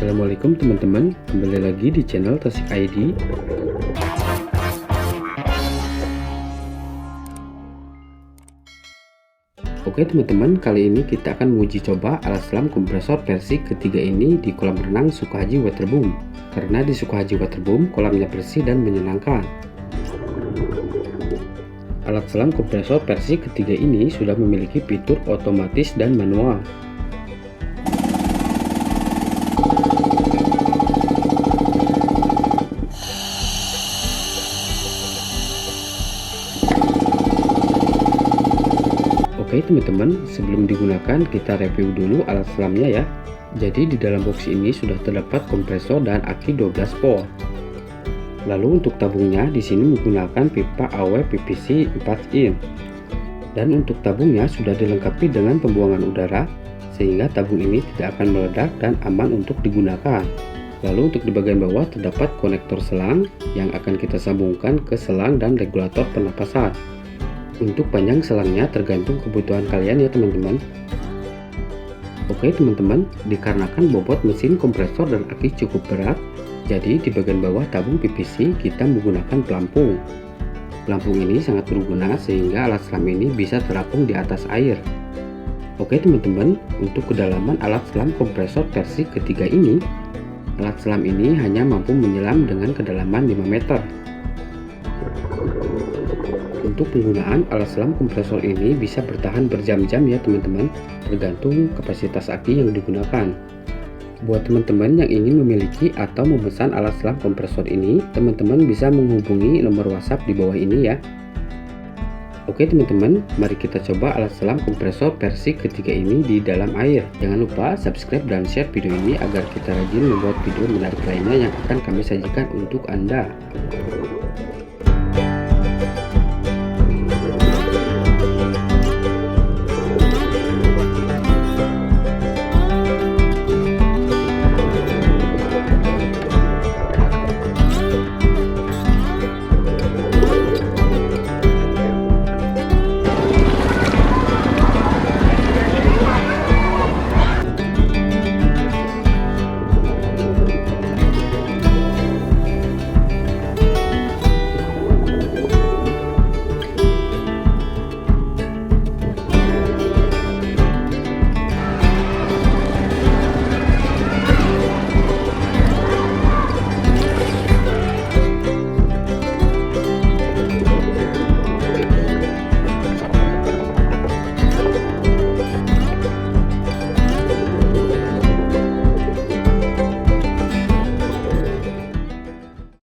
Assalamualaikum teman-teman, kembali lagi di channel Tasik ID. Oke teman-teman, kali ini kita akan menguji coba alat selam kompresor versi ketiga ini di kolam renang Sukahaji Waterboom. Karena di Sukahaji Waterboom kolamnya bersih dan menyenangkan. Alat selam kompresor versi ketiga ini sudah memiliki fitur otomatis dan manual. Oke teman-teman, sebelum digunakan kita review dulu alat selamnya ya. Jadi di dalam box ini sudah terdapat kompresor dan aki 12 volt. Lalu untuk tabungnya di sini menggunakan pipa AW PVC 4 in. Dan untuk tabungnya sudah dilengkapi dengan pembuangan udara sehingga tabung ini tidak akan meledak dan aman untuk digunakan. Lalu untuk di bagian bawah terdapat konektor selang yang akan kita sambungkan ke selang dan regulator pernapasan. Untuk panjang selangnya tergantung kebutuhan kalian ya teman-teman. Oke teman-teman, dikarenakan bobot mesin kompresor dan aki cukup berat, jadi di bagian bawah tabung PVC kita menggunakan pelampung. Pelampung ini sangat berguna sehingga alat selam ini bisa terapung di atas air. Oke teman-teman, untuk kedalaman alat selam kompresor versi ketiga ini, alat selam ini hanya mampu menyelam dengan kedalaman 5 meter. Untuk penggunaan alat selam kompresor ini bisa bertahan berjam-jam ya teman-teman, tergantung kapasitas aki yang digunakan. Buat teman-teman yang ingin memiliki atau memesan alat selam kompresor ini, teman-teman bisa menghubungi nomor WhatsApp di bawah ini ya. Oke teman-teman, mari kita coba alat selam kompresor versi ketiga ini di dalam air. Jangan lupa subscribe dan share video ini agar kita rajin membuat video menarik lainnya yang akan kami sajikan untuk Anda.